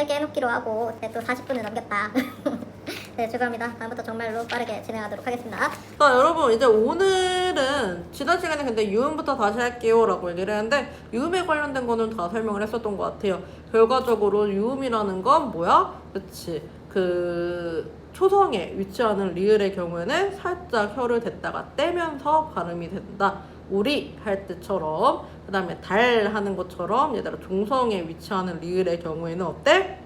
짧게 해놓기로 하고 네, 또 40분을 넘겼다. 네, 죄송합니다. 다음부터 정말로 빠르게 진행하도록 하겠습니다. 자, 여러분, 이제 오늘은 지난 시간에 근데 유음부터 다시 할게요 라고 얘기를 했는데, 유음에 관련된 거는 다 설명을 했었던 것 같아요. 결과적으로 유음이라는 건 뭐야? 그치, 그 초성에 위치하는 리을의 경우에는 살짝 혀를 댔다가 떼면서 발음이 된다. 우리 할 때처럼, 그 다음에 달 하는 것처럼 얘들아 종성에 위치하는 리을의 경우에는 어때?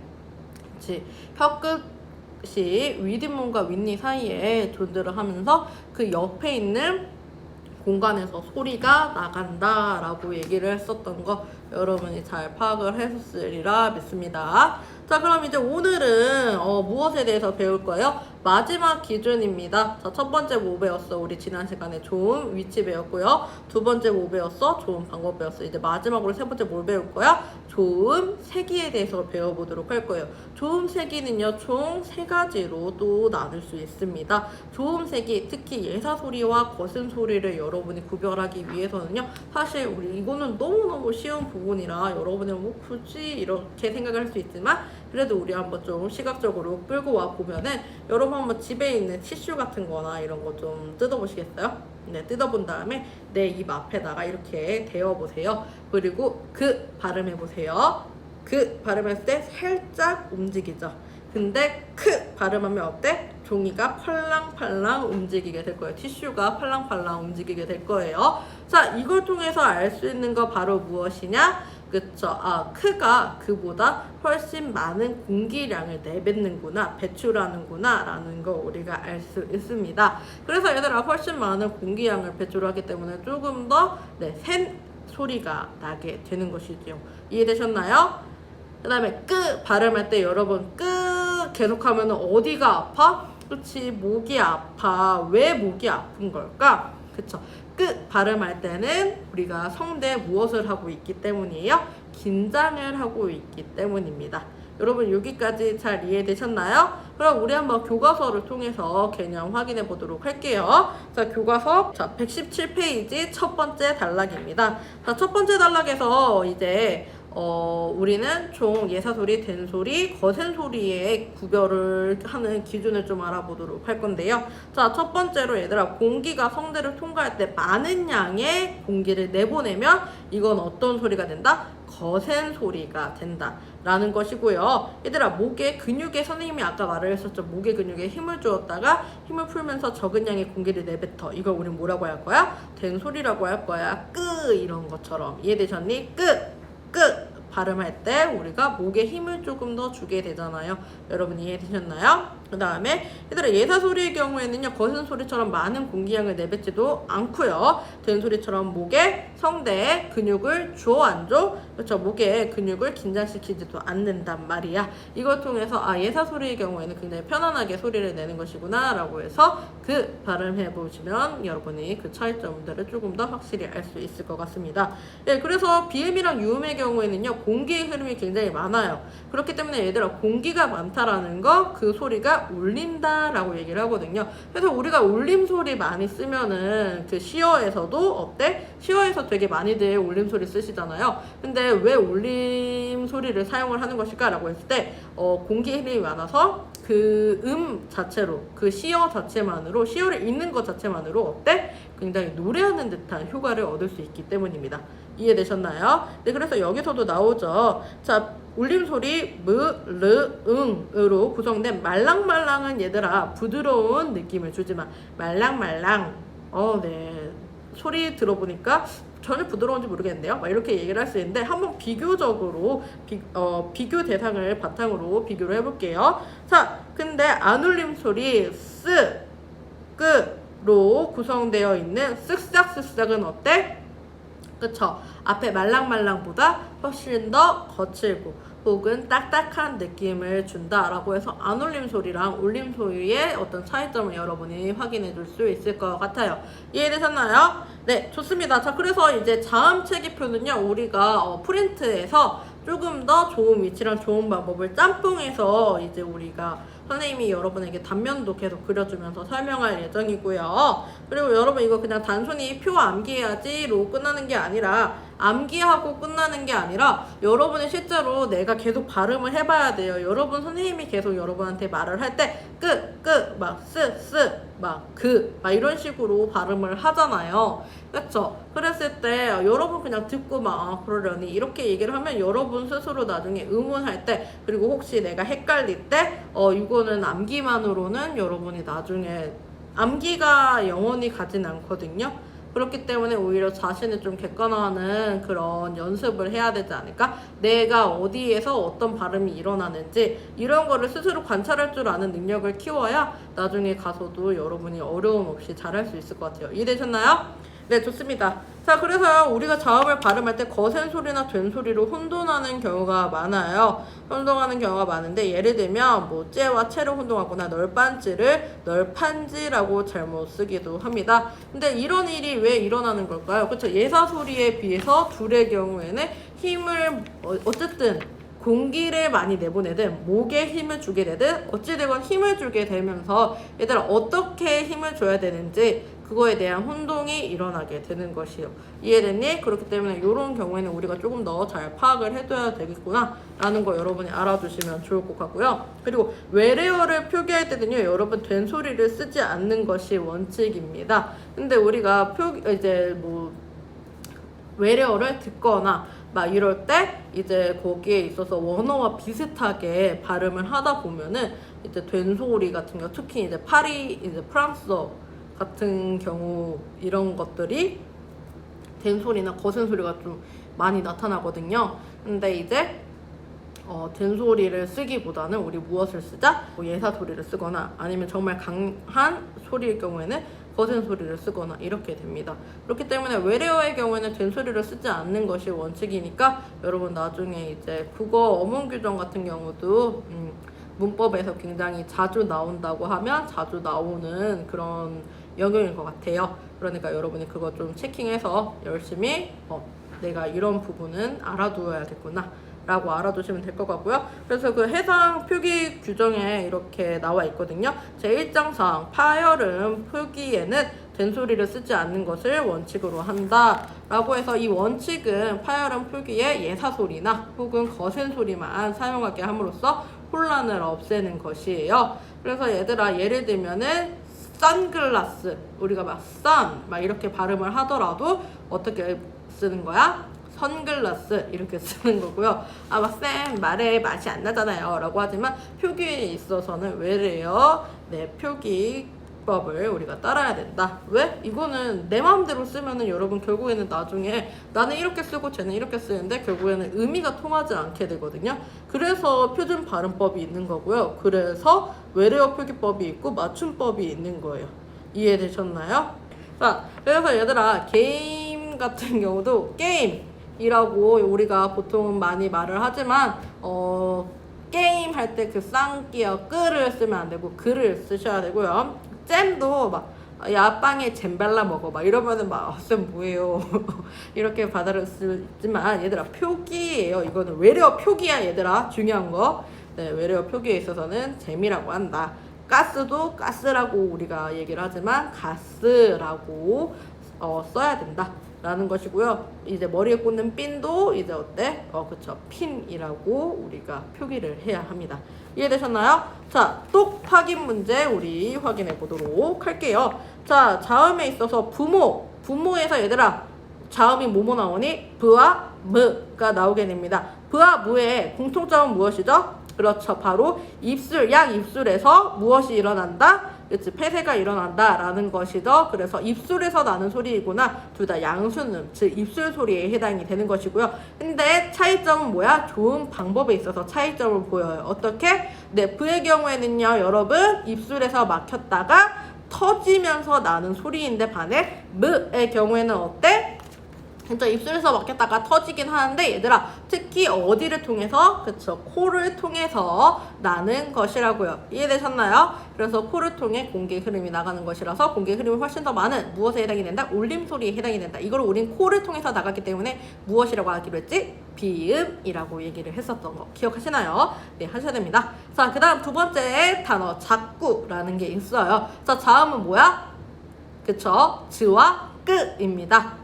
그치, 혀끝이 윗잇몸과 윗니 사이에 존재를 하면서 그 옆에 있는 공간에서 소리가 나간다 라고 얘기를 했었던 거 여러분이 잘 파악을 했으리라 믿습니다. 자, 그럼 이제 오늘은 무엇에 대해서 배울 거예요? 마지막 기준입니다. 자, 첫 번째 뭐 배웠어? 우리 지난 시간에 좋은 위치 배웠고요. 두 번째 뭐 배웠어? 좋은 방법 배웠어. 이제 마지막으로 세 번째 뭘 배울 거야? 좋음 세기에 대해서 배워보도록 할 거예요. 좋음 세기는요, 총 세 가지로 또 나눌 수 있습니다. 좋음 세기, 특히 예사 소리와 거슴 소리를 여러분이 구별하기 위해서는요, 사실 우리 이거는 너무너무 쉬운 부분이라 여러분이 뭐 굳이 이렇게 생각을 할 수 있지만, 그래도 우리 한번 좀 시각적으로 끌고 와 보면은 여러분 한번 집에 있는 티슈 같은 거나 이런 거 좀 뜯어보시겠어요? 네, 뜯어본 다음에 내 입 앞에다가 이렇게 대어보세요. 그리고 그 발음해보세요. 그 발음했을 때 살짝 움직이죠. 근데 크 발음하면 어때? 종이가 팔랑팔랑 움직이게 될 거예요. 티슈가 팔랑팔랑 움직이게 될 거예요. 자, 이걸 통해서 알 수 있는 거 바로 무엇이냐? 그쵸. 크가 그보다 훨씬 많은 공기량을 내뱉는구나, 배출하는구나 라는 거 우리가 알 수 있습니다. 그래서 얘들아 훨씬 많은 공기량을 배출하기 때문에 조금 더 센 소리가 나게 되는 것이죠. 이해되셨나요? 그 다음에 끄 발음할 때 여러분 끄 계속하면 어디가 아파? 그치, 목이 아파. 왜 목이 아픈 걸까? 그쵸. 끝 발음할 때는 우리가 성대에 무엇을 하고 있기 때문이에요? 긴장을 하고 있기 때문입니다. 여러분 여기까지 잘 이해되셨나요? 그럼 우리 한번 교과서를 통해서 개념 확인해 보도록 할게요. 자, 교과서 117페이지 첫 번째 단락입니다. 자, 첫 번째 단락에서 이제 우리는 총 예사소리, 된소리, 거센소리의 구별을 하는 기준을 좀 알아보도록 할 건데요. 자, 첫 번째로 얘들아, 공기가 성대를 통과할 때 많은 양의 공기를 내보내면 이건 어떤 소리가 된다? 거센 소리가 된다 라는 것이고요. 얘들아, 목의 근육에 선생님이 아까 말을 했었죠. 목의 근육에 힘을 주었다가 힘을 풀면서 적은 양의 공기를 내뱉어. 이걸 우리 뭐라고 할 거야? 된소리라고 할 거야. 끄 이런 것처럼. 이해되셨니? 끄 발음할 때 우리가 목에 힘을 조금 더 주게 되잖아요. 여러분 이해되셨나요? 그 다음에 얘들아, 예사소리의 경우에는요, 거센 소리처럼 많은 공기량을 내뱉지도 않고요, 된 소리처럼 목에 성대에 근육을 줘 안 줘? 그렇죠. 목에 근육을 긴장시키지도 않는단 말이야. 이걸 통해서 예사소리의 경우에는 굉장히 편안하게 소리를 내는 것이구나 라고 해서 그 발음해 보시면 여러분이 그 차이점들을 조금 더 확실히 알 수 있을 것 같습니다. 예, 그래서 비음이랑 유음의 경우에는요, 공기의 흐름이 굉장히 많아요. 그렇기 때문에 얘들아, 공기가 많다라는 거, 그 소리가 울린다 라고 얘기를 하거든요. 그래서 우리가 울림 소리 많이 쓰면은 그 시어에서도 어때? 시어에서 되게 많이들 울림 소리 쓰시잖아요. 근데 왜 울림 소리를 사용을 하는 것일까 라고 했을 때 공기의 흐름이 많아서 그 자체로, 그 시어 자체만으로, 시어를 읽는 것 자체만으로 어때? 굉장히 노래하는 듯한 효과를 얻을 수 있기 때문입니다. 이해되셨나요? 네, 그래서 여기서도 나오죠. 자, 울림소리 무, 르, 응으로 구성된 말랑말랑은 얘들아 부드러운 느낌을 주지만 말랑말랑 네, 소리 들어보니까 전혀 부드러운지 모르겠는데요. 막 이렇게 얘기를 할 수 있는데 한번 비교적으로 비교 대상을 바탕으로 비교를 해볼게요. 자, 근데 안 울림 소리 쓰, 끄로 구성되어 있는 쓱싹쓱싹은 어때? 그쵸? 앞에 말랑말랑보다 훨씬 더 거칠고 혹은 딱딱한 느낌을 준다라고 해서 안 울림 소리랑 울림 소리의 어떤 차이점을 여러분이 확인해 줄 수 있을 것 같아요. 이해되셨나요? 네, 좋습니다. 자, 그래서 이제 자음 체기표는요, 우리가 프린트에서 조금 더 좋은 위치랑 좋은 방법을 짬뽕해서 이제 우리가 선생님이 여러분에게 단면도 계속 그려주면서 설명할 예정이고요. 그리고 여러분 이거 그냥 단순히 표 암기해야지로 끝나는 게 아니라 암기하고 끝나는 게 아니라 여러분이 실제로 내가 계속 발음을 해봐야 돼요. 여러분 선생님이 계속 여러분한테 말을 할 때 막 막 이런 식으로 발음을 하잖아요. 그쵸? 그랬을 때 여러분 그냥 듣고 막 그러려니 이렇게 얘기를 하면 여러분 스스로 나중에 의문할 때, 그리고 혹시 내가 헷갈릴 때 이거는 암기만으로는 여러분이 나중에 암기가 영원히 가진 않거든요. 그렇기 때문에 오히려 자신을 좀 객관화하는 그런 연습을 해야 되지 않을까? 내가 어디에서 어떤 발음이 일어나는지 이런 거를 스스로 관찰할 줄 아는 능력을 키워야 나중에 가서도 여러분이 어려움 없이 잘할 수 있을 것 같아요. 이해되셨나요? 네, 좋습니다. 자, 그래서 우리가 자음을 발음할 때 거센 소리나 된 소리로 혼돈하는 경우가 많아요. 혼동하는 경우가 많은데, 예를 들면 뭐 째와 채를 혼동하거나 널빤지를 널판지라고 잘못 쓰기도 합니다. 근데 이런 일이 왜 일어나는 걸까요? 그렇죠? 예사 소리에 비해서 둘의 경우에는 힘을 어쨌든 공기를 많이 내보내든 목에 힘을 주게 되든 어찌되건 힘을 주게 되면서 얘들아 어떻게 힘을 줘야 되는지 그거에 대한 혼동이 일어나게 되는 것이요. 이해됐니? 그렇기 때문에 이런 경우에는 우리가 조금 더 잘 파악을 해둬야 되겠구나 라는 거 여러분이 알아두시면 좋을 것 같고요. 그리고 외래어를 표기할 때는요, 여러분 된 소리를 쓰지 않는 것이 원칙입니다. 근데 우리가 이제 뭐 외래어를 듣거나 막 이럴 때 이제 거기에 있어서 원어와 비슷하게 발음을 하다 보면은 이제 된 소리 같은 경우, 특히 이제 이제 프랑스어 같은 경우 이런 것들이 된 소리나 거센 소리가 좀 많이 나타나거든요. 근데 이제 된 소리를 쓰기보다는 우리 무엇을 쓰자? 뭐 예사 소리를 쓰거나 아니면 정말 강한 소리일 경우에는 거센 소리를 쓰거나 이렇게 됩니다. 그렇기 때문에 외래어의 경우에는 된 소리를 쓰지 않는 것이 원칙이니까 여러분 나중에 이제 국어 어문 규정 같은 경우도 문법에서 굉장히 자주 나온다고 하면 자주 나오는 그런 영역인 것 같아요. 그러니까 여러분이 그거 좀 체킹해서 열심히 내가 이런 부분은 알아두어야겠구나 라고 알아두시면 될 것 같고요. 그래서 그 해상 표기 규정에 이렇게 나와 있거든요. 제1장상 파열음 표기에는 된 소리를 쓰지 않는 것을 원칙으로 한다 라고 해서, 이 원칙은 파열음 표기에 예사 소리나 혹은 거센 소리만 사용하게 함으로써 혼란을 없애는 것이에요. 그래서 얘들아, 예를 들면은 선글라스, 우리가 막 이렇게 발음을 하더라도 어떻게 쓰는 거야? 선글라스 이렇게 쓰는 거고요. 막 쌤 말에 맛이 안 나잖아요 라고 하지만 표기에 있어서는 외래어 표기법을 우리가 따라야 된다. 왜? 이거는 내 마음대로 쓰면은 여러분 결국에는 나중에 나는 이렇게 쓰고 쟤는 이렇게 쓰는데 결국에는 의미가 통하지 않게 되거든요. 그래서 표준 발음법이 있는 거고요. 그래서 외래어 표기법이 있고 맞춤법이 있는 거예요. 이해되셨나요? 자, 그래서 얘들아, 게임 같은 경우도 게임이라고 우리가 보통 많이 말을 하지만 게임 할 때 그 쌍기어 끄를 쓰면 안 되고 그를 쓰셔야 되고요. 잼도 야 빵에 잼 발라 먹어 이러면은 쌤 뭐예요 이렇게 받아들일 수 있지만 얘들아, 표기예요. 이거는 외래어 표기야 얘들아. 중요한 거. 네, 외래어 표기에 있어서는 잼이라고 한다. 가스도 가스라고 우리가 얘기를 하지만 가스라고 써야 된다 라는 것이고요. 이제 머리에 꽂는 핀도 이제 어때? 그쵸, 핀이라고 우리가 표기를 해야 합니다. 이해되셨나요? 자, 똑 확인 문제 우리 확인해 보도록 할게요. 자, 자음에 있어서 부모에서 얘들아, 자음이 뭐뭐 나오니? 브와 무가 나오게 됩니다. 브와 무의 공통점은 무엇이죠? 그렇죠, 바로 입술, 양입술에서 무엇이 일어난다? 그치, 폐쇄가 일어난다 라는 것이죠. 그래서 입술에서 나는 소리이구나. 둘 다 양순음, 즉 입술 소리에 해당이 되는 것이고요. 근데 차이점은 뭐야? 좋은 방법에 있어서 차이점을 보여요. 어떻게? 네, V의 경우에는요, 여러분 입술에서 막혔다가 터지면서 나는 소리인데, 반해 M의 경우에는 어때? 진짜 입술에서 막혔다가 터지긴 하는데 얘들아, 특히 어디를 통해서? 그쵸, 코를 통해서 나는 것이라고요. 이해되셨나요? 그래서 코를 통해 공기 흐름이 나가는 것이라서 공기 흐름이 훨씬 더 많은 무엇에 해당이 된다? 울림소리에 해당이 된다. 이걸 우린 코를 통해서 나갔기 때문에 무엇이라고 하기로 했지? 비음이라고 얘기를 했었던 거 기억하시나요? 네, 하셔야 됩니다. 자, 그 다음 두 번째 단어 자꾸라는 게 있어요. 자, 자음은 뭐야? 그쵸, 즈와 끄입니다.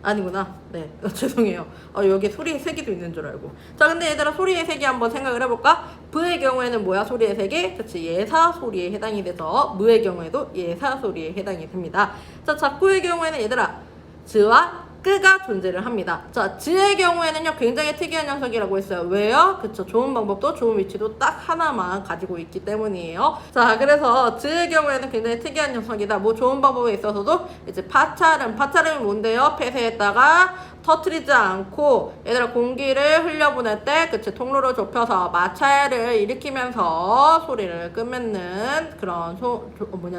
아니구나. 네, 죄송해요. 여기 소리의 세기도 있는 줄 알고. 자, 근데 얘들아 소리의 세기 한번 생각을 해볼까? 부의 경우에는 뭐야? 소리의 세기? 그치, 예사 소리에 해당이 돼서 무의 경우에도 예사 소리에 해당이 됩니다. 자, 작구의 경우에는 얘들아 즈와 끄가 존재를 합니다. 자, 즈의 경우에는요 굉장히 특이한 녀석이라고 했어요. 왜요? 그쵸, 좋은 방법도 좋은 위치도 딱 하나만 가지고 있기 때문이에요. 자, 그래서 즈의 경우에는 굉장히 특이한 녀석이다. 뭐 좋은 방법에 있어서도 이제 파차름이 뭔데요? 폐쇄했다가 터트리지 않고 얘들아 공기를 흘려보낼 때 그치, 통로를 좁혀서 마찰을 일으키면서 소리를 끄맺는 그런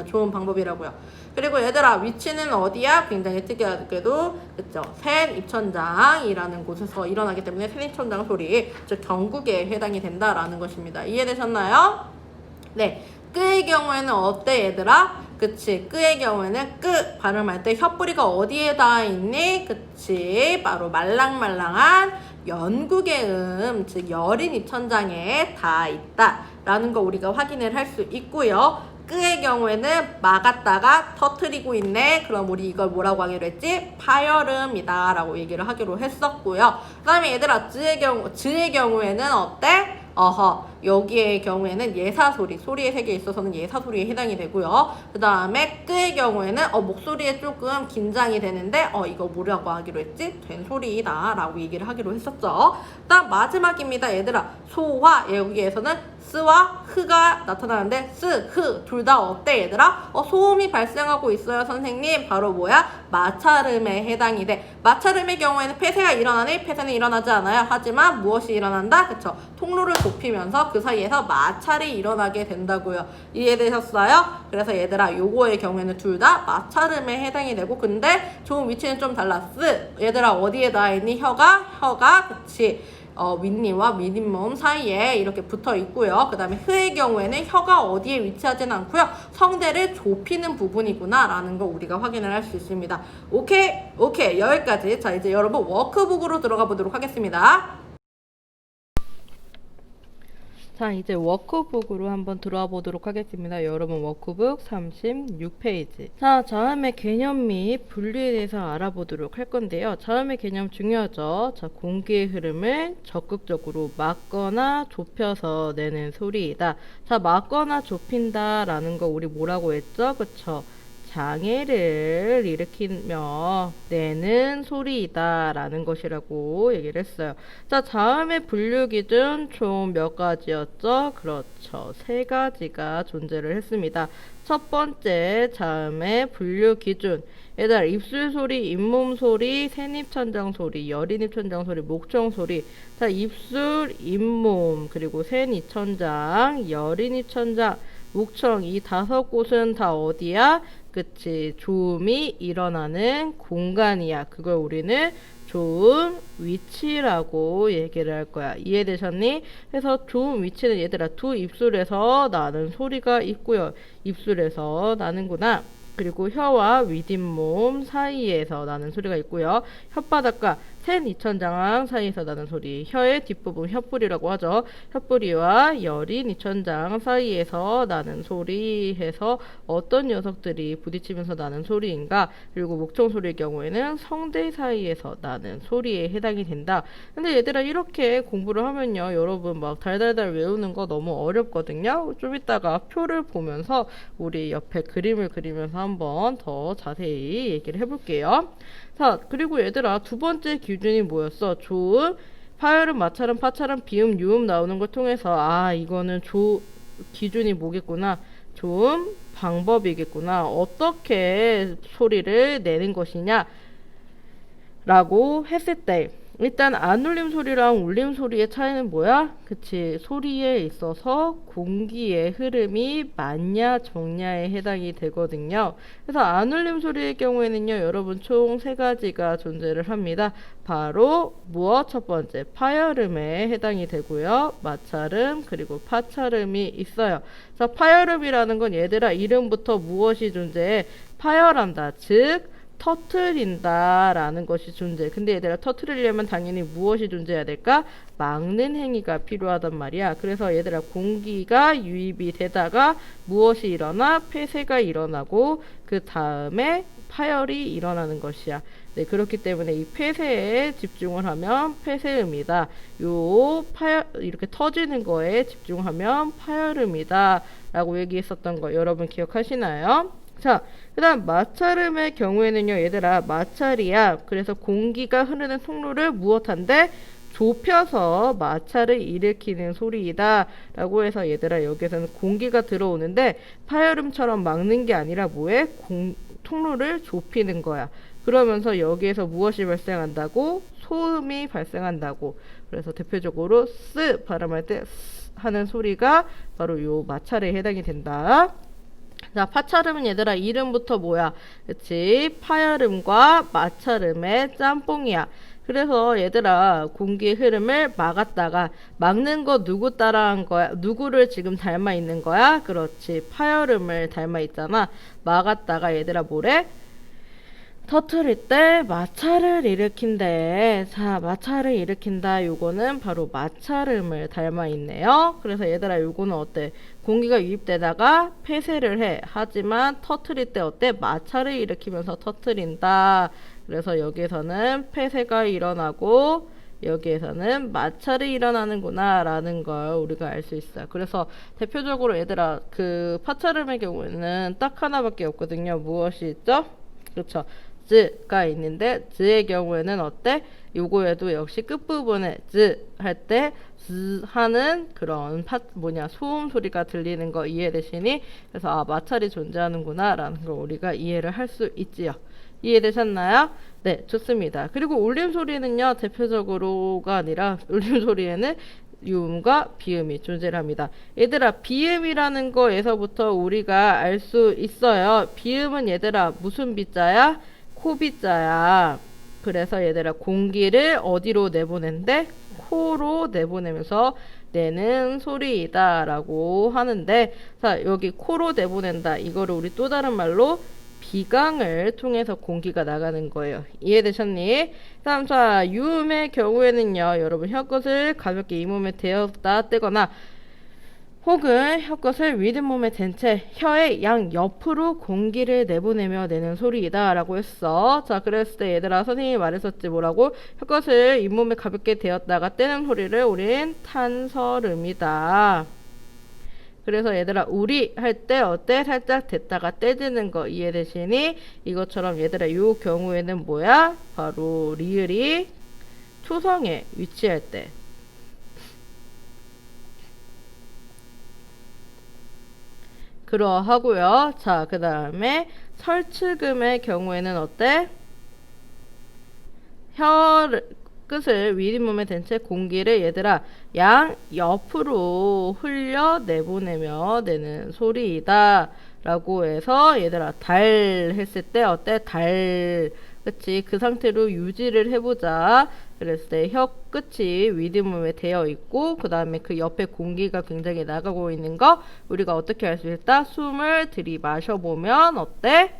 좋은 방법이라고요. 그리고 얘들아 위치는 어디야? 굉장히 특이하게도 그쵸, 센 입천장이라는 곳에서 일어나기 때문에 센 입천장 소리, 즉 경국에 해당이 된다라는 것입니다. 이해되셨나요? 네, 끄의 경우에는 어때 얘들아? 그치, 끄의 경우에는 끄 발음할 때 혀뿌리가 어디에 닿아 있니? 그치, 바로 말랑말랑한 연국의 즉 여린 입천장에 닿아 있다 라는 거 우리가 확인을 할 수 있고요. 끄의 경우에는 막았다가 터트리고 있네. 그럼 우리 이걸 뭐라고 하기로 했지? 파열음이다 라고 얘기를 하기로 했었고요. 그 다음에 얘들아 즈의 경우에는 어때? 여기의 경우에는 예사소리, 소리의 세계에 있어서는 예사소리에 해당이 되고요. 그 다음에 끄의 경우에는 목소리에 조금 긴장이 되는데 이거 뭐라고 하기로 했지? 된소리다 라고 얘기를 하기로 했었죠. 그 다음 마지막입니다. 얘들아 소화, 여기에서는 스와 흐가 나타나는데 스, 흐 둘 다 어때 얘들아? 소음이 발생하고 있어요 선생님. 바로 뭐야? 마찰음에 해당이 돼. 마찰음의 경우에는 폐쇄가 일어나니? 폐쇄는 일어나지 않아요. 하지만 무엇이 일어난다? 그쵸, 통로를 좁히면서 그 사이에서 마찰이 일어나게 된다고요. 이해되셨어요? 그래서 얘들아 요거의 경우에는 둘 다 마찰음에 해당이 되고, 근데 좋은 위치는 좀 달라. 스 얘들아 어디에 닿아 있니? 혀가 그치, 윗니와 밑잇몸 사이에 이렇게 붙어 있고요. 그 다음에 흐의 경우에는 혀가 어디에 위치하지는 않고요. 성대를 좁히는 부분이구나 라는 거 우리가 확인을 할 수 있습니다. 오케이 여기까지. 자, 이제 여러분 워크북으로 들어가 보도록 하겠습니다. 자, 이제 워크북으로 한번 들어와 보도록 하겠습니다. 여러분 워크북 36페이지. 자, 자음의 개념 및 분류에 대해서 알아보도록 할 건데요. 자음의 개념 중요하죠. 자, 공기의 흐름을 적극적으로 막거나 좁혀서 내는 소리이다. 자, 막거나 좁힌다 라는 거 우리 뭐라고 했죠? 그쵸? 장애를 일으키며 내는 소리이다 라는 것이라고 얘기를 했어요. 자, 자음의 분류 기준 총 몇 가지였죠? 그렇죠, 3가지가 존재를 했습니다. 첫 번째 자음의 분류 기준, 얘들아 입술 소리, 잇몸 소리, 센입천장 소리, 여린입천장 소리, 목청 소리. 자, 입술, 잇몸, 그리고 센입천장, 여린입천장, 목청, 이 5곳은 다 어디야? 그치, 조음이 일어나는 공간이야. 그걸 우리는 조음 위치라고 얘기를 할 거야. 이해되셨니? 그래서 조음 위치는 얘들아 두 입술에서 나는 소리가 있고요. 입술에서 나는구나. 그리고 혀와 윗잇몸 사이에서 나는 소리가 있고요. 혓바닥과 센 이천장 사이에서 나는 소리, 혀의 뒷부분 혀뿌리라고 하죠. 혀뿌리와 여린 이천장 사이에서 나는 소리 해서 어떤 녀석들이 부딪히면서 나는 소리인가. 그리고 목청 소리의 경우에는 성대 사이에서 나는 소리에 해당이 된다. 근데 얘들아 이렇게 공부를 하면요, 여러분 막 달달달 외우는 거 너무 어렵거든요. 좀 이따가 표를 보면서 우리 옆에 그림을 그리면서 한번 더 자세히 얘기를 해볼게요. 자, 그리고 얘들아 두 번째 기준이 뭐였어? 조음, 파열음, 마찰음, 파찰음, 비음, 유음 나오는 걸 통해서 이거는 기준이 뭐겠구나, 조음 방법이겠구나, 어떻게 소리를 내는 것이냐 라고 했을 때 일단 안울림 소리랑 울림 소리의 차이는 뭐야? 그치, 소리에 있어서 공기의 흐름이 많냐 적냐에 해당이 되거든요. 그래서 안울림 소리의 경우에는요, 여러분 총 3가지가 존재를 합니다. 바로 무엇? 첫 번째 파열음에 해당이 되고요, 마찰음, 그리고 파찰음이 있어요. 자, 파열음이라는 건 얘들아 이름부터 무엇이 존재해? 파열한다, 즉 터트린다라는 것이 존재. 근데 얘들아 터트리려면 당연히 무엇이 존재해야 될까? 막는 행위가 필요하단 말이야. 그래서 얘들아 공기가 유입이 되다가 무엇이 일어나? 폐쇄가 일어나고 그 다음에 파열이 일어나는 것이야. 네, 그렇기 때문에 이 폐쇄에 집중을 하면 폐쇄음이다. 요 파열 이렇게 터지는 거에 집중하면 파열음이다. 라고 얘기했었던 거 여러분 기억하시나요? 자, 그 다음 마찰음의 경우에는요 얘들아 마찰이야. 그래서 공기가 흐르는 통로를 무엇한데? 좁혀서 마찰을 일으키는 소리이다 라고 해서 얘들아 여기서는 공기가 들어오는데 파열음처럼 막는 게 아니라 뭐해? 통로를 좁히는 거야. 그러면서 여기에서 무엇이 발생한다고? 소음이 발생한다고. 그래서 대표적으로 쓰 발음할 때 하는 소리가 바로 요 마찰에 해당이 된다. 자, 파찰음은 얘들아 이름부터 뭐야? 그치? 파열음과 마찰음의 짬뽕이야. 그래서 얘들아 공기의 흐름을 막았다가 막는 거 누구 따라한 거야? 누구를 지금 닮아 있는 거야? 그렇지. 파열음을 닮아 있잖아. 막았다가 얘들아 뭐래? 터트릴 때 마찰을 일으킨대. 자, 마찰을 일으킨다. 요거는 바로 마찰음을 닮아 있네요. 그래서 얘들아 요거는 어때? 공기가 유입되다가 폐쇄를 해. 하지만 터트릴 때 어때? 마찰을 일으키면서 터트린다. 그래서 여기에서는 폐쇄가 일어나고 여기에서는 마찰이 일어나는구나 라는 걸 우리가 알 수 있어요. 그래서 대표적으로 얘들아 그 파찰음의 경우에는 딱 하나밖에 없거든요. 무엇이 있죠? 그렇죠. 즈가 있는데 즈의 경우에는 어때? 요거에도 역시 끝부분에 즈 할 때 즈 하는 그런 소음 소리가 들리는 거 이해되시니? 그래서 아 마찰이 존재하는구나 라는 걸 우리가 이해를 할 수 있지요. 이해되셨나요? 네, 좋습니다. 그리고 울림 소리는요 대표적으로가 아니라 울림 소리에는 유음과 비음이 존재를 합니다. 얘들아 비음이라는 거에서부터 우리가 알 수 있어요. 비음은 얘들아 무슨 비자야? 코비자야. 그래서 얘들아 공기를 어디로 내보낸대? 코로 내보내면서 내는 소리이다 라고 하는데 자 여기 코로 내보낸다 이거를 우리 또 다른 말로 비강을 통해서 공기가 나가는 거예요. 이해되셨니? 다음 자 유음의 경우에는요 여러분 혀끝을 가볍게 잇몸에 대었다 떼거나 혹은 혀끝을 윗몸에 댄 채 혀의 양 옆으로 공기를 내보내며 내는 소리이다 라고 했어. 자 그랬을 때 얘들아 선생님이 말했었지 뭐라고? 혀끝을 잇몸에 가볍게 대었다가 떼는 소리를 우린 탄설음이다. 그래서 얘들아 우리 할 때 어때? 살짝 댔다가 떼지는 거 이해되시니? 이것처럼 얘들아 요 경우에는 뭐야? 바로 리을이 초성에 위치할 때 그러하고요. 자, 그 다음에 설치금의 경우에는 어때? 혀 끝을 윗몸에 댄 채 공기를 얘들아 양 옆으로 흘려 내보내며 내는 소리이다 라고 해서 얘들아 달 했을 때 어때? 달 그치 그 상태로 유지를 해보자. 그랬을 때 혀 끝이 윗몸에 되어 있고 그 다음에 그 옆에 공기가 굉장히 나가고 있는 거 우리가 어떻게 할 수 있다? 숨을 들이마셔보면 어때?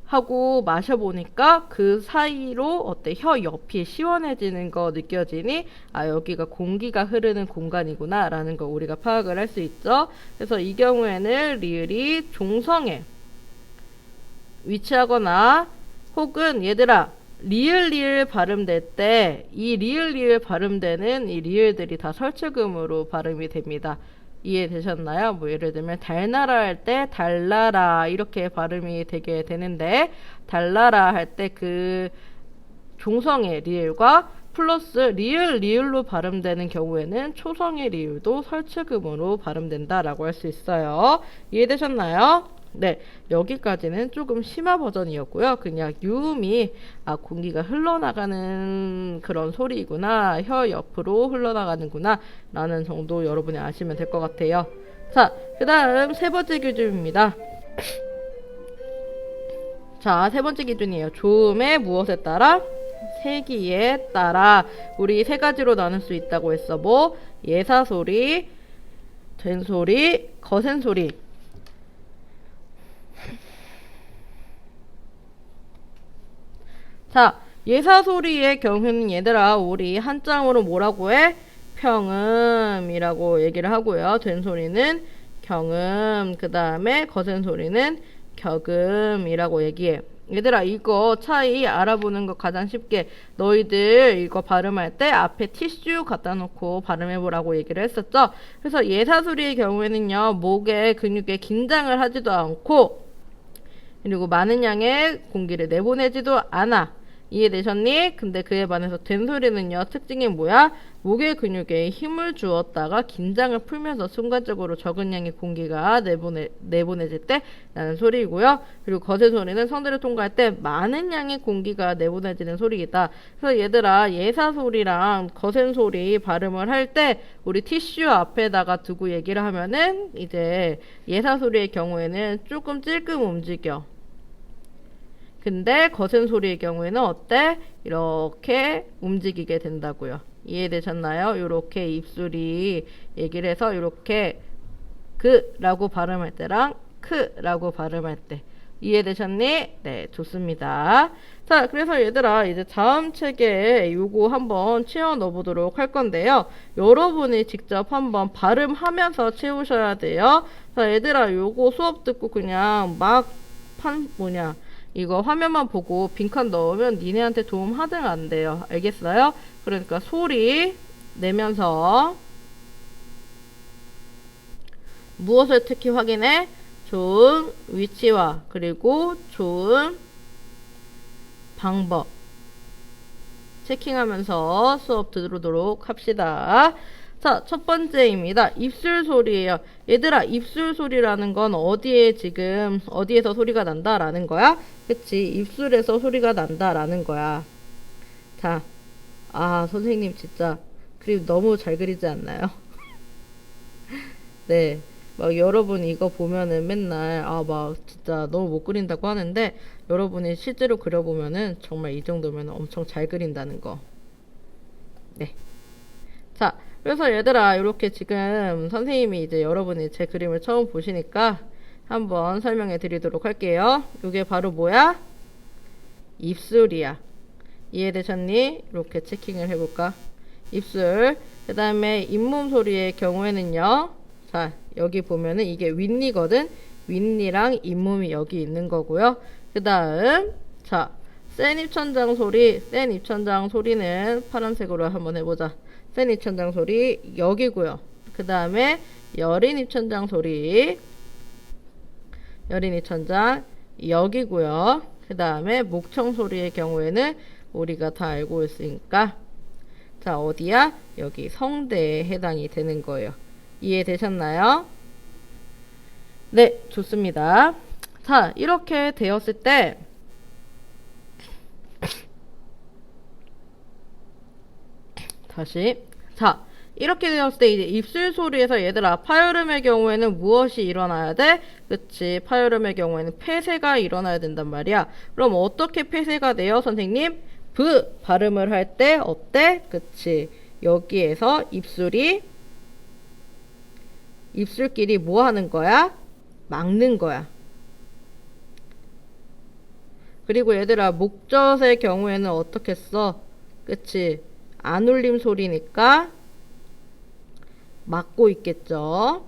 하고 마셔보니까 그 사이로 어때? 혀 옆이 시원해지는 거 느껴지니? 아 여기가 공기가 흐르는 공간이구나 라는 거 우리가 파악을 할 수 있죠. 그래서 이 경우에는 리을이 종성에 위치하거나 혹은 얘들아 리을 발음될 때 이 리을 발음되는 이 리을들이 다 설치금으로 발음이 됩니다. 이해되셨나요? 뭐 예를 들면 달나라 할 때 달나라 이렇게 발음이 되게 되는데 달나라 할 때 그 종성의 리을과 플러스 리을로 발음되는 경우에는 초성의 리을도 설치금으로 발음된다라고 할 수 있어요. 이해되셨나요? 네, 여기까지는 조금 심화 버전이었고요. 그냥 유음이 공기가 흘러나가는 그런 소리이구나, 혀 옆으로 흘러나가는구나 라는 정도 여러분이 아시면 될 것 같아요. 자, 그 다음 세 번째 기준입니다. 자, 세 번째 기준이에요. 조음의 무엇에 따라? 세기에 따라. 우리 세 가지로 나눌 수 있다고 했어. 뭐? 예사소리, 된소리, 거센소리. 자, 예사소리의 경우는 얘들아, 우리 한자음으로 뭐라고 해? 평음이라고 얘기를 하고요. 된소리는 경음, 그 다음에 거센소리는 격음이라고 얘기해. 얘들아, 이거 차이 알아보는 거 가장 쉽게 너희들 이거 발음할 때 앞에 티슈 갖다 놓고 발음해보라고 얘기를 했었죠. 그래서 예사소리의 경우에는요, 목의 근육에 긴장을 하지도 않고 그리고 많은 양의 공기를 내보내지도 않아. 이해되셨니? 근데 그에 반해서 된소리는요, 특징이 뭐야? 목의 근육에 힘을 주었다가 긴장을 풀면서 순간적으로 적은 양의 공기가 내보내질 때 나는 소리이고요. 그리고 거센소리는 성대를 통과할 때 많은 양의 공기가 내보내지는 소리이다. 그래서 얘들아, 예사소리랑 거센소리 발음을 할 때 우리 티슈 앞에다가 두고 얘기를 하면은 이제 예사소리의 경우에는 조금 찔끔 움직여. 근데 거센 소리의 경우에는 어때? 이렇게 움직이게 된다고요. 이해되셨나요? 이렇게 입술이 얘기를 해서 이렇게 그라고 발음할 때랑 크라고 발음할 때 이해되셨니? 네, 좋습니다. 자, 그래서 얘들아, 이제 다음 책에 요거 한번 채워 넣어 보도록 할 건데요. 여러분이 직접 한번 발음하면서 채우셔야 돼요. 자, 얘들아, 요거 수업 듣고 그냥 이거 화면만 보고 빈칸 넣으면 니네한테 도움 하등 안 돼요. 알겠어요? 그러니까 소리 내면서 무엇을 특히 확인해? 좋은 위치와 그리고 좋은 방법 체킹하면서 수업 들으도록 합시다. 자, 첫 번째입니다. 입술 소리예요. 얘들아, 입술 소리라는 건 어디에서 소리가 난다라는 거야? 그치? 입술에서 소리가 난다라는 거야. 자, 선생님 진짜 그림 너무 잘 그리지 않나요? 네. 막 여러분 이거 보면은 맨날 막 진짜 너무 못 그린다고 하는데 여러분이 실제로 그려보면은 정말 이 정도면 엄청 잘 그린다는 거. 네. 자, 그래서 얘들아, 이렇게 지금 선생님이 이제 여러분이 제 그림을 처음 보시니까 한번 설명해 드리도록 할게요. 이게 바로 뭐야? 입술이야. 이해되셨니? 이렇게 체킹을 해볼까? 입술. 그 다음에 잇몸 소리의 경우에는요. 자, 여기 보면은 이게 윗니거든. 윗니랑 잇몸이 여기 있는 거고요. 그 다음, 자, 센 입천장 소리는 파란색으로 한번 해보자. 센 입천장 소리 여기고요. 그 다음에 여린 입천장 소리 여기고요. 그 다음에 목청 소리의 경우에는 우리가 다 알고 있으니까 자, 어디야? 여기 성대에 해당이 되는 거예요. 이해되셨나요? 네, 좋습니다. 자, 이렇게 되었을 때 다시. 자, 이렇게 되었을 때 이제 입술 소리에서 얘들아, 파열음의 경우에는 무엇이 일어나야 돼? 그치, 파열음의 경우에는 폐쇄가 일어나야 된단 말이야. 그럼 어떻게 폐쇄가 돼요, 선생님? 브 발음을 할 때 어때? 그치, 여기에서 입술끼리 뭐 하는 거야? 막는 거야. 그리고 얘들아, 목젖의 경우에는 어떻게 써? 그치, 안 울림 소리니까 막고 있겠죠.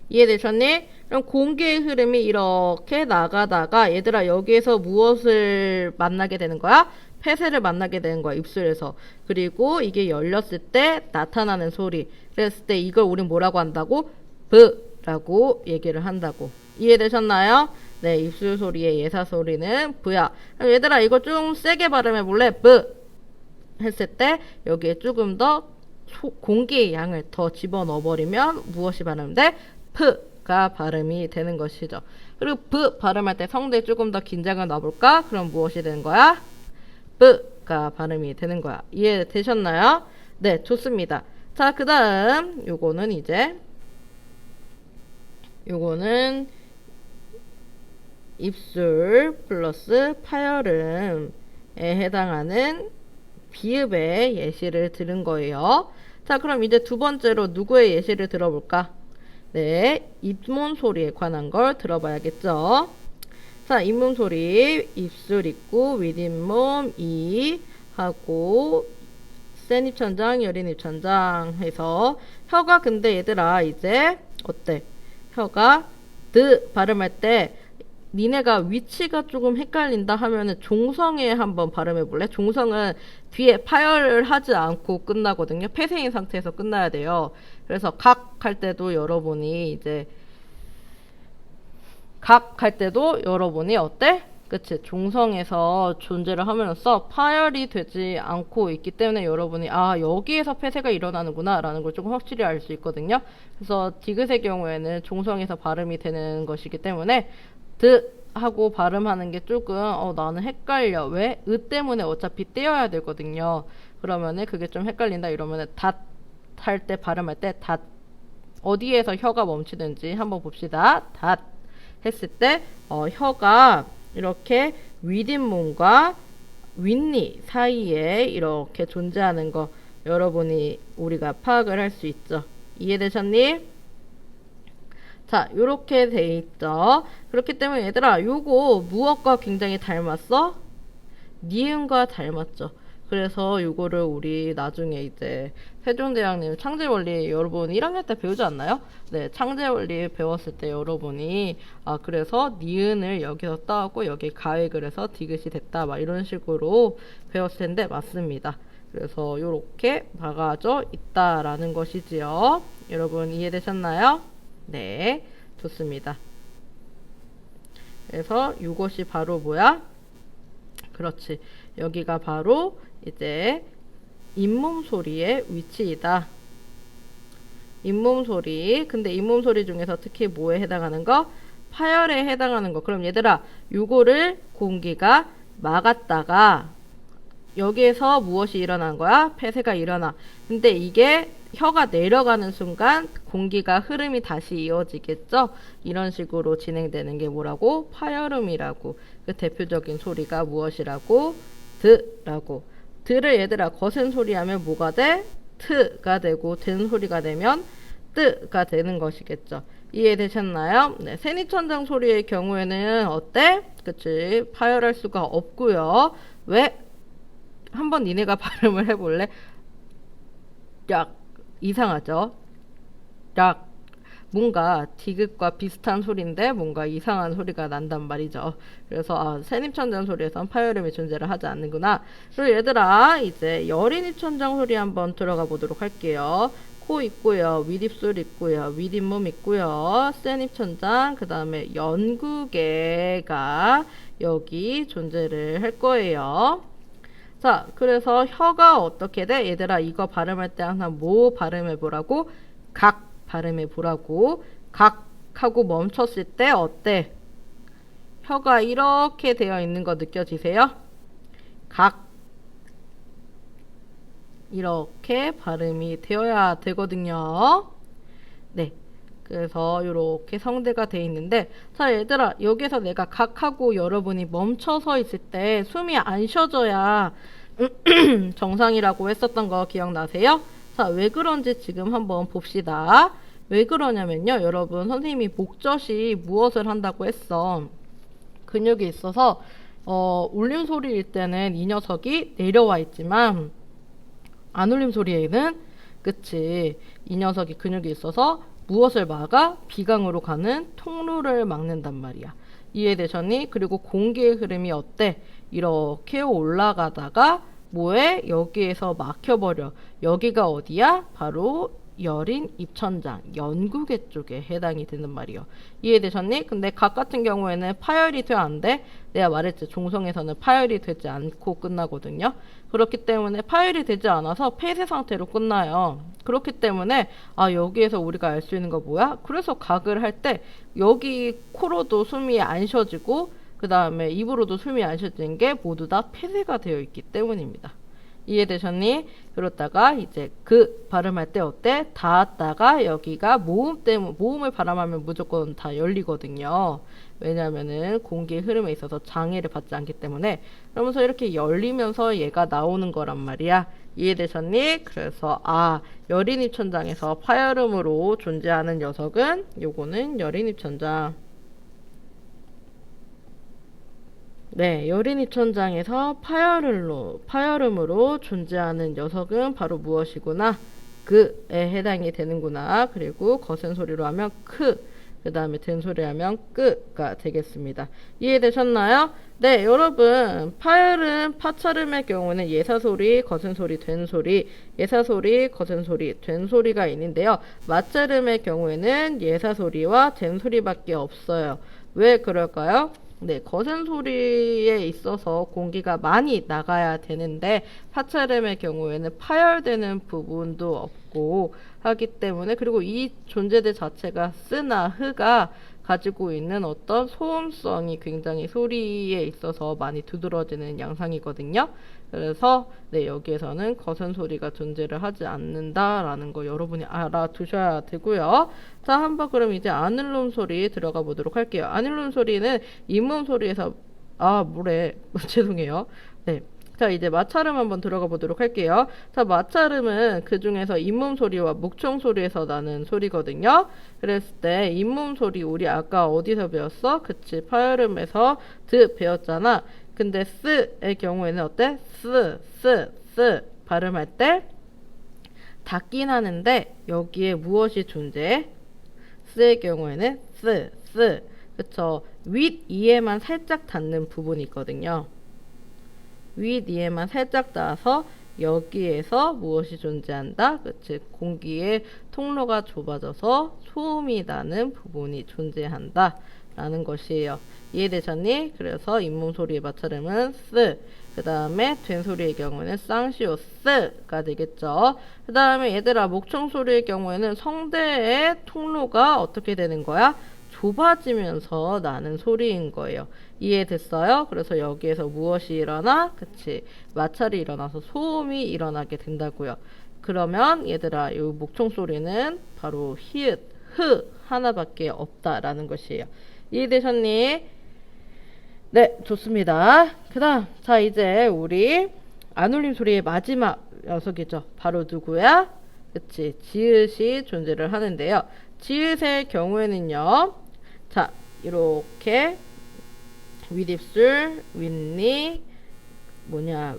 이해되셨니? 그럼 공기의 흐름이 이렇게 나가다가 얘들아, 여기에서 무엇을 만나게 되는 거야? 폐쇄를 만나게 되는 거야, 입술에서. 그리고 이게 열렸을 때 나타나는 소리. 그랬을 때 이걸 우린 뭐라고 한다고? 브라고 얘기를 한다고. 이해되셨나요? 네, 입술 소리의 예사 소리는 브야. 얘들아, 이거 좀 세게 발음해 볼래? 브 했을 때 여기에 조금 더 공기의 양을 더 집어넣어 버리면 무엇이 발음돼? 프가 발음이 되는 것이죠. 그리고 브 발음할 때 성대에 조금 더 긴장을 넣어볼까? 그럼 무엇이 되는 거야? 브가 발음이 되는 거야. 이해되셨나요? 네, 좋습니다. 자, 그 다음 요거는 입술 플러스 파열음에 해당하는 비읍의 예시를 들은 거예요. 자, 그럼 이제 두 번째로 누구의 예시를 들어볼까? 네, 잇몸 소리에 관한 걸 들어봐야겠죠. 자, 잇몸 소리 입술 있고 윗잇몸 이 하고 센 입천장 여린 입천장 해서 혀가 근데 얘들아 이제 어때? 혀가 드 발음할 때 니네가 위치가 조금 헷갈린다 하면은 종성에 한번 발음해 볼래? 종성은 뒤에 파열을 하지 않고 끝나거든요. 폐쇄인 상태에서 끝나야 돼요. 그래서 각 할 때도 여러분이 이제 각 할 때도 여러분이 어때? 그치? 종성에서 존재를 하면서 파열이 되지 않고 있기 때문에 여러분이 아 여기에서 폐쇄가 일어나는구나 라는 걸 조금 확실히 알 수 있거든요. 그래서 디귿의 경우에는 종성에서 발음이 되는 것이기 때문에 드 하고 발음하는 게 조금 나는 헷갈려. 왜? 으 때문에 어차피 떼어야 되거든요. 그러면은 그게 좀 헷갈린다 이러면은 닷 할 때 발음할 때 닷 어디에서 혀가 멈추는지 한번 봅시다. 닷 했을 때 혀가 이렇게 윗잇몸과 윗니 사이에 이렇게 존재하는 거 여러분이 우리가 파악을 할 수 있죠. 이해되셨니? 자, 요렇게 돼 있죠. 그렇기 때문에 얘들아 요거 무엇과 굉장히 닮았어? 니은과 닮았죠. 그래서 요거를 우리 나중에 이제 세종대왕님 창제원리 여러분 1학년 때 배우지 않나요? 네, 창제원리 배웠을 때 여러분이 그래서 니은을 여기서 따고 여기 가획을 해서 디귿이 됐다 막 이런 식으로 배웠을 텐데 맞습니다. 그래서 요렇게 막아져 있다라는 것이지요. 여러분 이해되셨나요? 네, 좋습니다. 그래서 이것이 바로 뭐야? 그렇지. 여기가 바로 이제 잇몸 소리의 위치이다. 잇몸 소리. 근데 잇몸 소리 중에서 특히 뭐에 해당하는 거? 파열에 해당하는 거. 그럼 얘들아, 요거를 공기가 막았다가 여기에서 무엇이 일어난 거야? 폐쇄가 일어나. 근데 이게 혀가 내려가는 순간 공기가 흐름이 다시 이어지겠죠? 이런 식으로 진행되는 게 뭐라고? 파열음이라고. 그 대표적인 소리가 무엇이라고? 드라고. 드를 얘들아 거센 소리 하면 뭐가 돼? 트가 되고 된 소리가 되면 뜨가 되는 것이겠죠. 이해되셨나요? 네, 세니천장 소리의 경우에는 어때? 그치? 파열할 수가 없고요. 왜? 한번 니네가 발음을 해볼래? 약 이상하죠? 약 뭔가 디귿과 비슷한 소리인데 뭔가 이상한 소리가 난단 말이죠. 그래서 세입천장 소리에선 파열음이 존재를 하지 않는구나. 그리고 얘들아 이제 여린입천장 소리 한번 들어가 보도록 할게요. 코 있고요. 윗입술 있고요. 윗잇몸 있고요. 센입천장 그 다음에 연구개가 여기 존재를 할 거예요. 자, 그래서 혀가 어떻게 돼? 얘들아 이거 발음할 때 항상 뭐 발음해 보라고? 각 발음해 보라고. 각 하고 멈췄을 때 어때? 혀가 이렇게 되어 있는 거 느껴지세요? 각 이렇게 발음이 되어야 되거든요. 네. 그래서 이렇게 성대가 돼 있는데 자 얘들아 여기서 내가 각하고 여러분이 멈춰서 있을 때 숨이 안 쉬어져야 정상이라고 했었던 거 기억나세요? 자 왜 그런지 지금 한번 봅시다. 왜 그러냐면요 여러분 선생님이 목젖이 무엇을 한다고 했어? 근육이 있어서 울림 소리일 때는 이 녀석이 내려와 있지만 안 울림 소리에는 그치 이 녀석이 근육이 있어서 무엇을 막아? 비강으로 가는 통로를 막는단 말이야. 이해되셨니? 그리고 공기의 흐름이 어때? 이렇게 올라가다가 뭐해? 여기에서 막혀버려. 여기가 어디야? 바로 여린 입천장, 연구개 쪽에 해당이 되는 말이요. 이해되셨니? 근데 각 같은 경우에는 파열이 돼 안 돼? 내가 말했지 종성에서는 파열이 되지 않고 끝나거든요. 그렇기 때문에 파열이 되지 않아서 폐쇄 상태로 끝나요. 그렇기 때문에 여기에서 우리가 알 수 있는 거 뭐야? 그래서 각을 할 때 여기 코로도 숨이 안 쉬어지고 그 다음에 입으로도 숨이 안 쉬어지는 게 모두 다 폐쇄가 되어 있기 때문입니다. 이해되셨니? 그렇다가 이제 그 발음할 때 어때? 닿았다가 여기가 모음을 발음하면 무조건 다 열리거든요. 왜냐면은 공기의 흐름에 있어서 장애를 받지 않기 때문에 그러면서 이렇게 열리면서 얘가 나오는 거란 말이야. 이해되셨니? 그래서 여린입천장에서 파열음으로 존재하는 녀석은 요거는 여린입천장. 네, 여린이천장에서 파열음으로 존재하는 녀석은 바로 무엇이구나? 그에 해당이 되는구나. 그리고 거센 소리로 하면 그 다음에 든 소리 하면 끄가 되겠습니다. 이해되셨나요? 네, 여러분, 파열음, 파차름의 경우는 예사소리, 거센 소리, 된 소리, 예사소리, 거센 소리, 된 소리가 있는데요. 맞차름의 경우에는 예사소리와 된 소리밖에 없어요. 왜 그럴까요? 네, 거센 소리에 있어서 공기가 많이 나가야 되는데 파차름의 경우에는 파열되는 부분도 없고 하기 때문에, 그리고 이 존재들 자체가 쓰나 흐가 가지고 있는 어떤 소음성이 굉장히 소리에 있어서 많이 두드러지는 양상이거든요. 그래서 네, 여기에서는 거센 소리가 존재를 하지 않는다라는 거 여러분이 알아두셔야 되고요. 자, 한번 그럼 이제 아늘놈 소리 들어가 보도록 할게요. 아늘놈 소리는 잇몸 소리에서 뭐래 죄송해요. 네. 자, 이제 마찰음 한번 들어가 보도록 할게요. 자, 마찰음은 그 중에서 잇몸 소리와 목청 소리에서 나는 소리거든요. 그랬을 때 잇몸 소리 우리 아까 어디서 배웠어? 그치, 파열음에서 배웠잖아. 근데 스의 경우에는 어때? 스 발음할 때 닿긴 하는데 여기에 무엇이 존재해? 스의 경우에는 그쵸. 윗이에만 살짝 닿는 부분이 있거든요. 윗이에만 살짝 닿아서 여기에서 무엇이 존재한다? 그치. 공기의 통로가 좁아져서 소음이 나는 부분이 존재한다 라는 것이에요. 이해되셨니? 그래서 잇몸 소리의 마찰음은 그 다음에 된 소리의 경우에는 쌍시오스가 되겠죠. 그 다음에 얘들아, 목청 소리의 경우에는 성대의 통로가 어떻게 되는 거야? 좁아지면서 나는 소리인 거예요. 이해됐어요? 그래서 여기에서 무엇이 일어나? 그치. 마찰이 일어나서 소음이 일어나게 된다고요. 그러면 얘들아, 이 목청 소리는 바로 히읗, 흐 하나밖에 없다라는 것이에요. 이해되셨니? 네, 좋습니다. 그 다음, 자, 이제 우리 안울림 소리의 마지막 녀석이죠. 바로 누구야? 그치. 지읒이 존재를 하는데요. 지읒의 경우에는요. 자, 이렇게 윗입술, 윗니,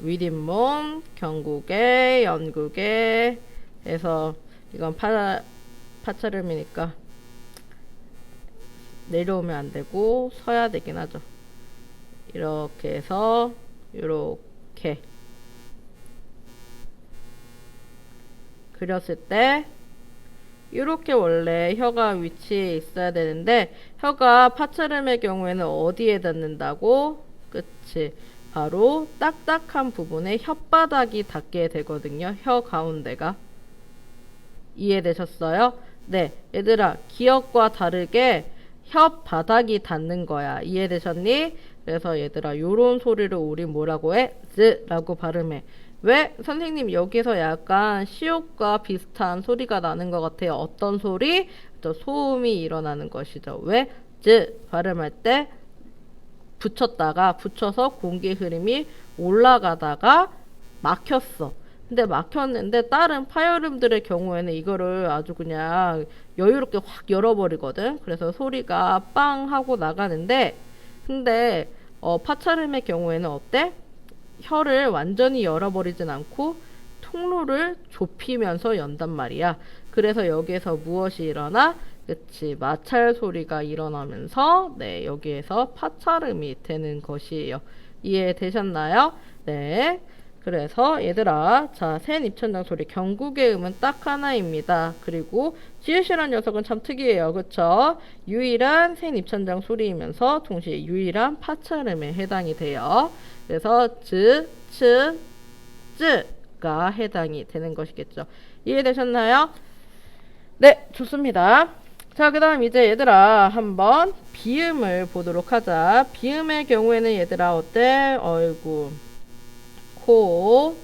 윗잇몸, 경국에, 연국에 해서 이건 파차름이니까 내려오면 안 되고 서야 되긴 하죠. 이렇게 해서 이렇게 그렸을 때 이렇게 원래 혀가 위치해 있어야 되는데 혀가 파차름의 경우에는 어디에 닿는다고? 그치. 바로 딱딱한 부분에 혓바닥이 닿게 되거든요. 혀 가운데가. 이해되셨어요? 네. 얘들아, 기억과 다르게 혓바닥이 닿는 거야. 이해되셨니? 그래서 얘들아, 요런 소리를 우리 뭐라고 해? 즈라고 발음해. 왜? 선생님 여기서 약간 시옷과 비슷한 소리가 나는 것 같아요. 어떤 소리? 소음이 일어나는 것이죠. 왜? 즈 발음할 때 붙여서 공기 흐름이 올라가다가 막혔어. 근데 막혔는데 다른 파열음들의 경우에는 이거를 아주 그냥 여유롭게 확 열어버리거든. 그래서 소리가 빵 하고 나가는데, 근데 파차름의 경우에는 어때? 혀를 완전히 열어버리진 않고 통로를 좁히면서 연단 말이야. 그래서 여기에서 무엇이 일어나? 그치, 마찰 소리가 일어나면서 네, 여기에서 파차름이 되는 것이에요. 이해되셨나요? 네. 그래서 얘들아, 자, 센 입천장 소리 경국의 음은 딱 하나입니다. 그리고 지읒이란 녀석은 참 특이해요. 그쵸? 유일한 센 입천장 소리이면서 동시에 유일한 파차름에 해당이 돼요. 그래서 즈, 츠, 쯔가 해당이 되는 것이겠죠. 이해되셨나요? 네, 좋습니다. 자, 그 다음 이제 얘들아 한번 비음을 보도록 하자. 비음의 경우에는 얘들아 어때? 어이구, 코,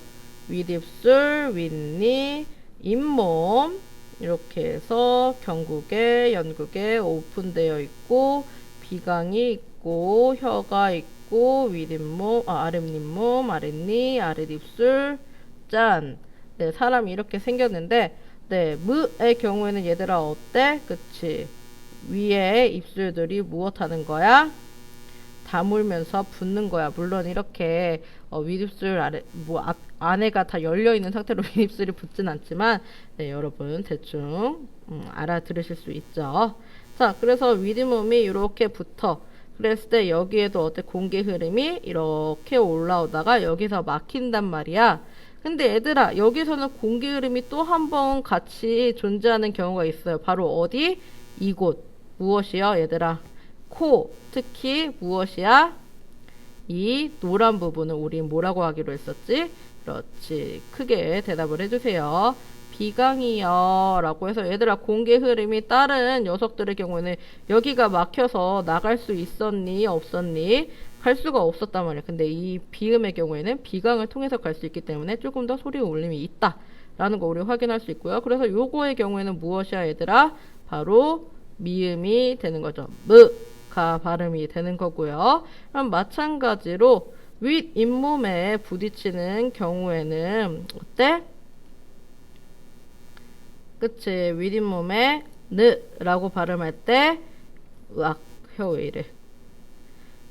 윗입술, 윗니, 잇몸 이렇게 해서 경국에, 연국에 오픈되어 있고 비강이 있고 혀가 있고 윗잇몸, 아랫잇몸, 아랫니, 아랫입술, 짠. 네, 사람이 이렇게 생겼는데 네, 무의 경우에는 얘들아 어때? 그치? 위에 입술들이 무엇 하는 거야? 다물면서 붙는 거야. 물론 이렇게 윗입술 아래 안에가 다 열려 있는 상태로 윗입술이 붙진 않지만 네, 여러분 대충 알아들으실 수 있죠. 자, 그래서 윗잇몸이 이렇게 붙어. 그랬을 때 여기에도 어때 공기 흐름이 이렇게 올라오다가 여기서 막힌단 말이야. 근데 얘들아, 여기서는 공기 흐름이 또 한 번 같이 존재하는 경우가 있어요. 바로 어디? 이곳. 무엇이요, 얘들아? 코. 특히 무엇이야? 이 노란 부분은 우리 뭐라고 하기로 했었지? 그렇지. 크게 대답을 해주세요. 비강이요 라고 해서 얘들아, 공기 흐름이 다른 녀석들의 경우에는 여기가 막혀서 나갈 수 있었니 없었니? 갈 수가 없었단 말이야. 근데 이 비음의 경우에는 비강을 통해서 갈 수 있기 때문에 조금 더 소리 울림이 있다 라는 거 우리 확인할 수 있고요. 그래서 요거의 경우에는 무엇이야, 얘들아? 바로 미음이 되는 거죠. 가 발음이 되는 거고요. 그럼 마찬가지로 윗 잇몸에 부딪히는 경우에는 어때? 그치. 윗잇몸에 라고 발음할 때 으악, 혀 왜 이래.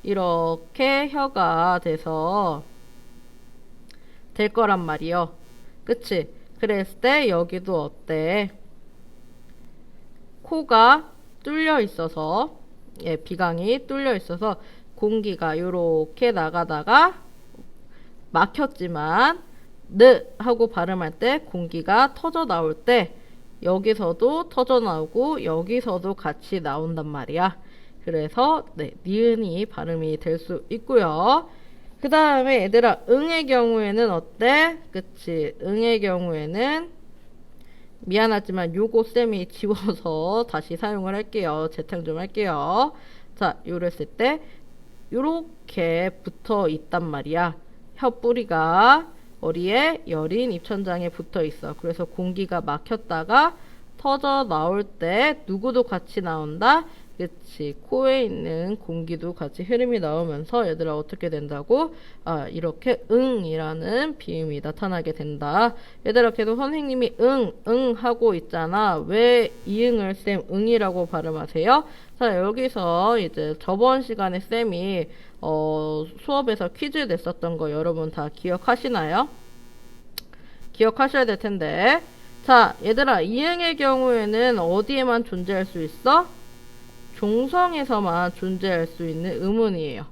이렇게 혀가 돼서 될 거란 말이요. 그치. 그랬을 때 여기도 어때? 코가 뚫려 있어서 비강이 뚫려 있어서 공기가 이렇게 나가다가 막혔지만 하고 발음할 때 공기가 터져 나올 때 여기서도 터져 나오고 여기서도 같이 나온단 말이야. 그래서 니은이 발음이 될 수 있고요. 그 다음에 얘들아, 응의 경우에는 어때? 그치. 응의 경우에는 미안하지만 요거 쌤이 지워서 다시 사용을 할게요. 재탕 좀 할게요. 자, 요랬을 때 요렇게 붙어 있단 말이야. 혀 뿌리가 어디에? 여린 입천장에 붙어 있어. 그래서 공기가 막혔다가 터져 나올 때 누구도 같이 나온다? 그치. 코에 있는 공기도 같이 흐름이 나오면서 얘들아 어떻게 된다고? 이렇게 응이라는 비음이 나타나게 된다. 얘들아, 계속 선생님이 응 하고 있잖아. 왜 이응을 쌤 응이라고 발음하세요? 자, 여기서 이제 저번 시간에 쌤이 수업에서 퀴즈 냈었던 거 여러분 다 기억하시나요? 기억하셔야 될 텐데. 자, 얘들아, 이응의 경우에는 어디에만 존재할 수 있어? 종성에서만 존재할 수 있는 음운이에요.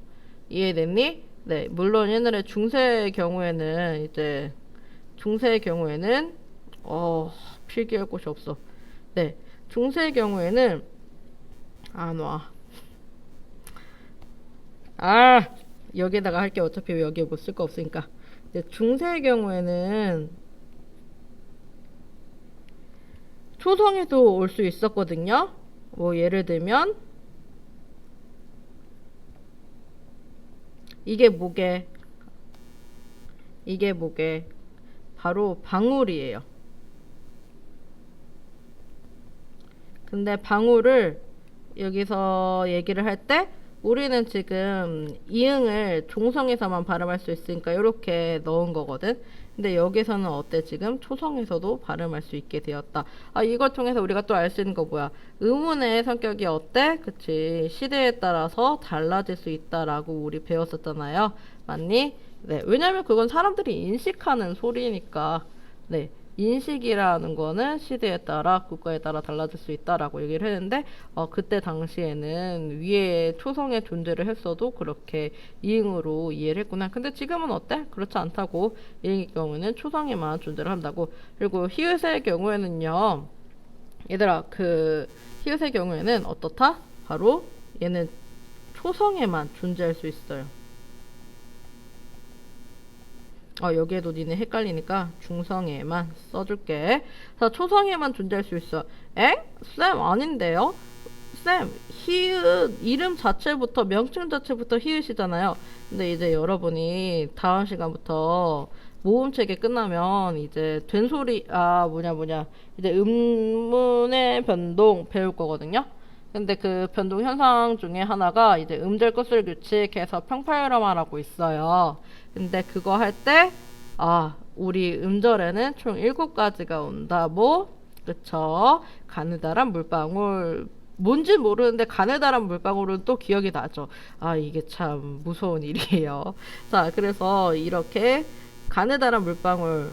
이해됐니? 네, 물론 옛날에 중세의 경우에는 필기할 곳이 없어. 네, 중세의 경우에는 안 와. 여기에다가 할게. 어차피 여기에 못 쓸 거 없으니까. 네, 중세의 경우에는 초성에도 올 수 있었거든요. 뭐 예를 들면 이게 뭐게? 바로 방울이에요. 근데 방울을 여기서 얘기를 할 때 우리는 지금 이응을 종성에서만 발음할 수 있으니까 이렇게 넣은 거거든. 근데 여기서는 어때? 지금 초성에서도 발음할 수 있게 되었다. 이걸 통해서 우리가 또 알 수 있는 거 뭐야? 음운의 성격이 어때? 그치. 시대에 따라서 달라질 수 있다라고 우리 배웠었잖아요. 맞니? 네. 왜냐면 그건 사람들이 인식하는 소리니까. 네. 인식이라는 거는 시대에 따라 국가에 따라 달라질 수 있다라고 얘기를 했는데 그때 당시에는 위에 초성의 존재를 했어도 그렇게 이응으로 이해를 했구나. 근데 지금은 어때? 그렇지 않다고. 이응의 경우는 초성에만 존재를 한다고. 그리고 히읗의 경우에는요, 얘들아, 그 히읗의 경우에는 어떻다? 바로 얘는 초성에만 존재할 수 있어요. 여기에도 니네 헷갈리니까 중성에만 써줄게. 자, 초성에만 존재할 수 있어. 엥? 쌤 아닌데요? 쌤, 히읗 이름 자체부터 명칭 자체부터 히읗이잖아요. 근데 이제 여러분이 다음 시간부터 모음체계 끝나면 이제 된소리 이제 음문의 변동 배울 거거든요. 근데 그 변동 현상 중에 하나가 이제 음절 끝을 규칙해서 평파열어마라고 있어요. 근데 그거 할 때 우리 음절에는 총 7가지가 온다. 그쵸? 가느다란 물방울, 뭔지 모르는데 가느다란 물방울은 또 기억이 나죠. 아, 이게 참 무서운 일이에요. 자, 그래서 이렇게 가느다란 물방울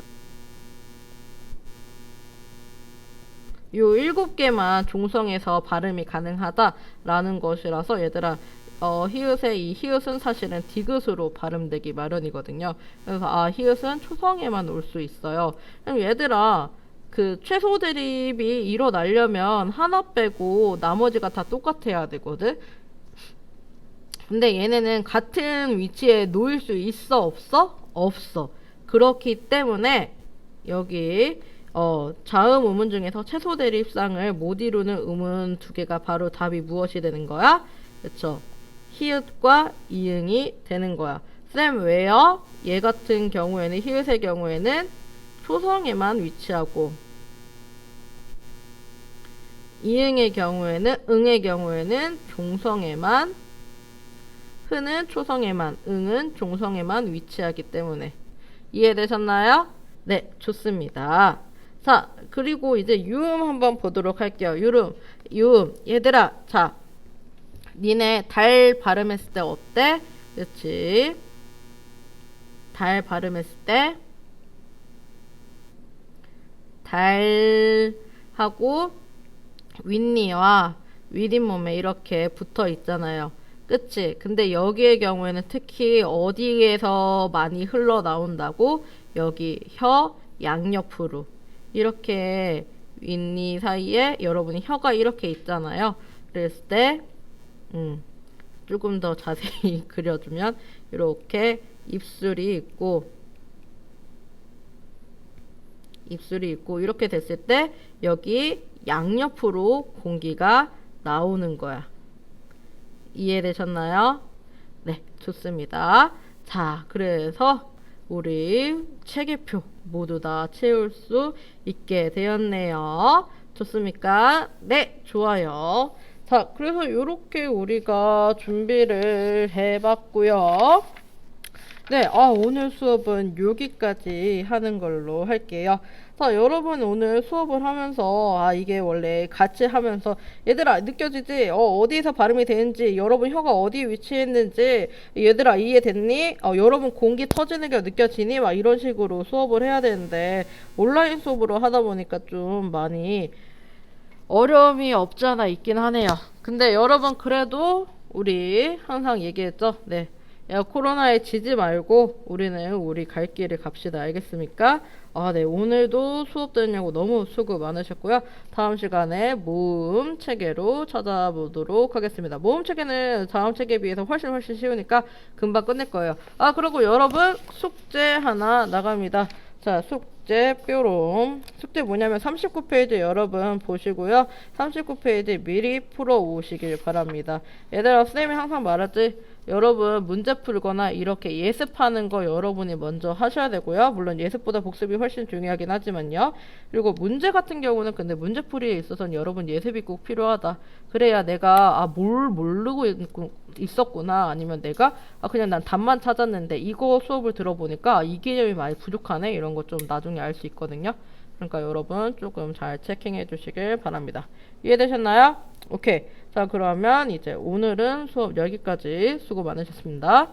요 7개만 종성에서 발음이 가능하다라는 것이라서 얘들아 히읗의 이 히읗은 사실은 디귿으로 발음되기 마련이거든요. 그래서 아, 히읗은 초성에만 올 수 있어요. 그럼 얘들아 그 최소 대립이 일어나려면 하나 빼고 나머지가 다 똑같아야 되거든. 근데 얘네는 같은 위치에 놓일 수 있어 없어? 없어. 그렇기 때문에 여기 자음 음운 중에서 최소 대립상을 못 이루는 음운 2개가 바로 답이 무엇이 되는 거야? 그쵸? 히읗과 이응이 되는 거야. 쌤 왜요? 얘 같은 경우에는 히읗의 경우에는 초성에만 위치하고 이응의 경우에는 응의 경우에는 종성에만 흐는 초성에만 응은 종성에만 위치하기 때문에 이해되셨나요? 네, 좋습니다. 자, 그리고 이제 유음 한번 보도록 할게요. 유음. 얘들아, 자, 니네 달 발음했을 때 어때? 그렇지? 달 발음했을 때 달하고 윗니와 윗잇몸에 이렇게 붙어 있잖아요. 그치? 근데 여기의 경우에는 특히 어디에서 많이 흘러나온다고? 여기 혀 양옆으로 이렇게 윗니 사이에 여러분이 혀가 이렇게 있잖아요. 그랬을 때 조금 더 자세히 그려주면 이렇게 입술이 있고 이렇게 됐을 때 여기 양옆으로 공기가 나오는 거야. 이해되셨나요? 네, 좋습니다. 자, 그래서 우리 체계표 모두 다 채울 수 있게 되었네요. 좋습니까? 네, 좋아요. 자, 그래서 이렇게 우리가 준비를 해봤고요. 네, 오늘 수업은 여기까지 하는 걸로 할게요. 자, 여러분 오늘 수업을 하면서 이게 원래 같이 하면서 얘들아 느껴지지? 어디에서 발음이 되는지, 여러분 혀가 어디에 위치했는지 얘들아 이해됐니? 여러분 공기 터지는 게 느껴지니? 막 이런 식으로 수업을 해야 되는데 온라인 수업으로 하다 보니까 좀 많이 어려움이 없지 않아 있긴 하네요. 근데 여러분 그래도 우리 항상 얘기했죠? 네. 야, 코로나에 지지 말고 우리는 우리 갈 길을 갑시다. 알겠습니까? 네. 오늘도 수업 듣느냐고 너무 수고 많으셨고요. 다음 시간에 모음 체계로 찾아보도록 하겠습니다. 모음 체계는 다음 체계에 비해서 훨씬 쉬우니까 금방 끝낼 거예요. 그리고 여러분 숙제 하나 나갑니다. 자, 숙제 뾰롬. 숙제 뭐냐면 39페이지 여러분 보시고요. 39페이지 미리 풀어 오시길 바랍니다. 얘들아, 쌤이 항상 말하지? 여러분 문제 풀거나 이렇게 예습하는 거 여러분이 먼저 하셔야 되고요. 물론 예습보다 복습이 훨씬 중요하긴 하지만요. 그리고 문제 같은 경우는 근데 문제풀이에 있어서는 여러분 예습이 꼭 필요하다. 그래야 내가 뭘 모르고 있었구나, 아니면 내가 그냥 난 답만 찾았는데 이거 수업을 들어보니까 이 개념이 많이 부족하네, 이런 거 좀 나중에 알 수 있거든요. 그러니까 여러분 조금 잘 체킹해 주시길 바랍니다. 이해되셨나요? 오케이. 자, 그러면 이제 오늘은 수업 여기까지. 수고 많으셨습니다.